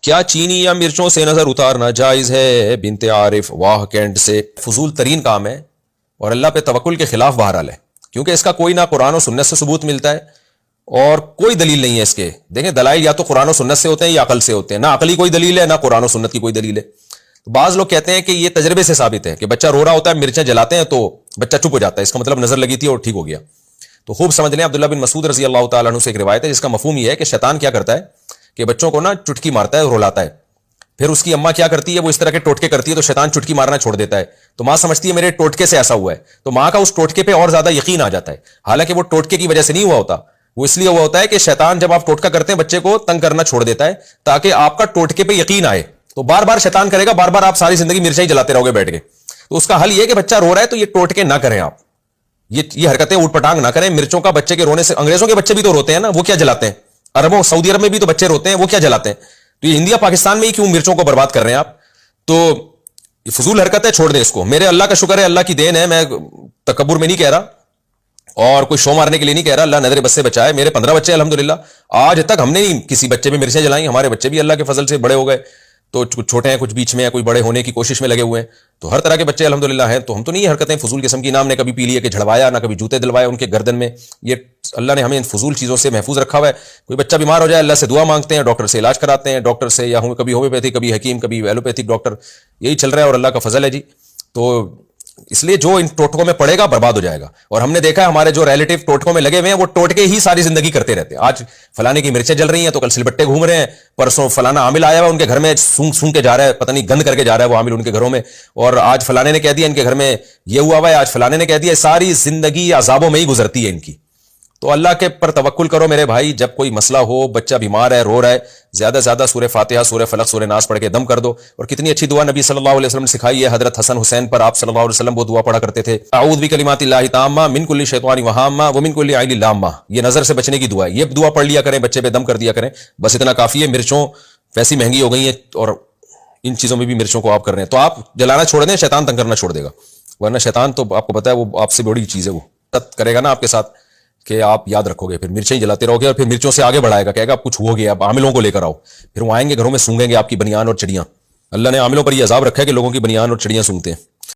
کیا چینی یا مرچوں سے نظر اتارنا جائز ہے؟ بنت عارف واہ کینٹ سے۔ فضول ترین کام ہے اور اللہ پہ توکل کے خلاف بہرحال ہے، کیونکہ اس کا کوئی نہ قرآن و سنت سے ثبوت ملتا ہے اور کوئی دلیل نہیں ہے اس کے۔ دیکھیں دلائل یا تو قرآن و سنت سے ہوتے ہیں یا عقل سے ہوتے ہیں، نہ عقلی کوئی دلیل ہے نہ قرآن و سنت کی کوئی دلیل ہے۔ تو بعض لوگ کہتے ہیں کہ یہ تجربے سے ثابت ہے کہ بچہ رو رہا ہوتا ہے، مرچیں جلاتے ہیں تو بچہ چپ ہو جاتا ہے، اس کا مطلب نظر لگی تھی اور ٹھیک ہو گیا۔ تو خوب سمجھ لیں، عبداللہ بن مسعود رضی اللہ تعالیٰ عنہ سے ایک روایت ہے جس کا مفہوم یہ ہے کہ شیطان کیا کرتا ہے کہ بچوں کو نا چٹکی مارتا ہے، رلاتا ہے، پھر اس کی اماں کیا کرتی ہے، وہ اس طرح کے ٹوٹکے کرتی ہے تو شیطان چٹکی مارنا چھوڑ دیتا ہے، تو ماں سمجھتی ہے میرے ٹوٹکے سے ایسا ہوا ہے، تو ماں کا اس ٹوٹکے پہ اور زیادہ یقین آ جاتا ہے، حالانکہ وہ ٹوٹکے کی وجہ سے نہیں ہوا ہوتا، وہ اس لیے ہوا ہوتا ہے کہ شیطان جب آپ ٹوٹکا کرتے ہیں بچے کو تنگ کرنا چھوڑ دیتا ہے تاکہ آپ کا ٹوٹکے پہ یقین آئے، تو بار بار شیطان کرے گا، بار بار آپ ساری زندگی مرچیں ہی جلاتے رہو گے بیٹھ کے۔ تو اس کا حل یہ کہ بچہ رو رہا ہے تو یہ ٹوٹکے نہ کریں، آپ یہ حرکتیں اوٹ پٹانگ نہ کریں۔ مرچوں کا بچے کے رونے سے، انگریزوں کے بچے بھی تو روتے ہیں نا، وہ کیا جلاتے ہیں؟ عربوں سعودی عرب میں بھی تو بچے روتے ہیں، وہ کیا جلاتے ہیں؟ تو یہ انڈیا پاکستان میں ہی کیوں مرچوں کو برباد کر رہے ہیں آپ؟ تو یہ فضول حرکت ہے، چھوڑ دیں اس کو۔ میرے اللہ کا شکر ہے، اللہ کی دین ہے، میں تکبر میں نہیں کہہ رہا اور کوئی شو مارنے کے لیے نہیں کہہ رہا، اللہ نظر بس سے بچائے۔ میرے 15 بچے الحمدللہ، آج تک ہم نے نہیں کسی بچے پہ مرچیں جلائیں، ہمارے بچے بھی اللہ کے فضل سے بڑے ہو گئے، تو کچھ چھوٹے ہیں، کچھ بیچ میں ہیں، کوئی بڑے ہونے کی کوشش میں لگے ہوئے ہیں، تو ہر طرح کے بچے الحمدللہ ہیں۔ تو ہم تو نہیں یہ حرکتیں فضول قسم کی، نام نے کبھی پی لیے کہ جھڑوایا، نہ کبھی جوتے دلوایا ان کے گردن میں، یہ اللہ نے ہمیں ان فضول چیزوں سے محفوظ رکھا ہوا ہے۔ کوئی بچہ بیمار ہو جائے اللہ سے دعا مانگتے ہیں، ڈاکٹر سے علاج کراتے ہیں، ڈاکٹر سے یا کبھی ہومیوپیتھی، کبھی حکیم، کبھی ایلوپیتھک ڈاکٹر، یہی چل رہا ہے اور اللہ کا فضل ہے جی۔ تو اس لیے جو ان ٹوٹکوں میں پڑے گا برباد ہو جائے گا، اور ہم نے دیکھا ہے ہمارے جو ریلیٹو ٹوٹکوں میں لگے ہوئے ہیں وہ ٹوٹکے ہی ساری زندگی کرتے رہتے ہیں۔ آج فلانے کی مرچیں جل رہی ہیں تو کل سلبٹے گھوم رہے ہیں، پرسوں فلانا عامل آیا ہوا ان کے گھر میں سونگ کے جا رہا ہے، پتہ نہیں گند کر کے جا رہا ہے وہ عامل ان کے گھروں میں، اور آج فلانے نے کہہ دیا ان کے گھر میں یہ ہوا ہوا ہے، آج فلانے نے کہہ دیا، ساری زندگی عذابوں میں ہی گزرتی ہے ان کی۔ تو اللہ کے پر توکل کرو میرے بھائی، جب کوئی مسئلہ ہو، بچہ بیمار ہے، رو رہا ہے، زیادہ سے زیادہ سورہ فاتحہ، سورہ فلق، سورہ ناس پڑھ کے دم کر دو۔ اور کتنی اچھی دعا نبی صلی اللہ علیہ وسلم نے سکھائی ہے، حضرت حسن حسین پر آپ صلی اللہ علیہ وسلم وہ دعا پڑھا کرتے تھے، اعوذ بکلمات اللہ التامہ من کل شیطان وہامہ ومن کل عین لامہ، یہ نظر سے بچنے کی دعا ہے، یہ دعا پڑھ لیا کریں، بچے پہ دم کر دیا کریں، بس اتنا کافی ہے۔ مرچوں ویسی مہنگی ہو گئی ہیں اور ان چیزوں میں بھی مرچوں کو آپ کر رہے ہیں، تو آپ جلانا چھوڑ دیں، شیطان تنگ کرنا چھوڑ دے گا، ورنہ شیطان تو آپ کو پتہ ہے وہ آپ سے بڑی چیز ہے، وہ کرے گا نا آپ کے ساتھ کہ آپ یاد رکھو گے، پھر مرچیں ہی جلاتے رہو گے اور پھر مرچوں سے آگے بڑھائے گا، کہے گا اب کچھ ہو گیا، اب عاملوں کو لے کر آؤ، پھر وہ آئیں گے گھروں میں سونگیں گے آپ کی بنیان اور چڑیاں۔ اللہ نے عاملوں پر یہ عذاب رکھا ہے کہ لوگوں کی بنیان اور چڑیاں سونگتے ہیں۔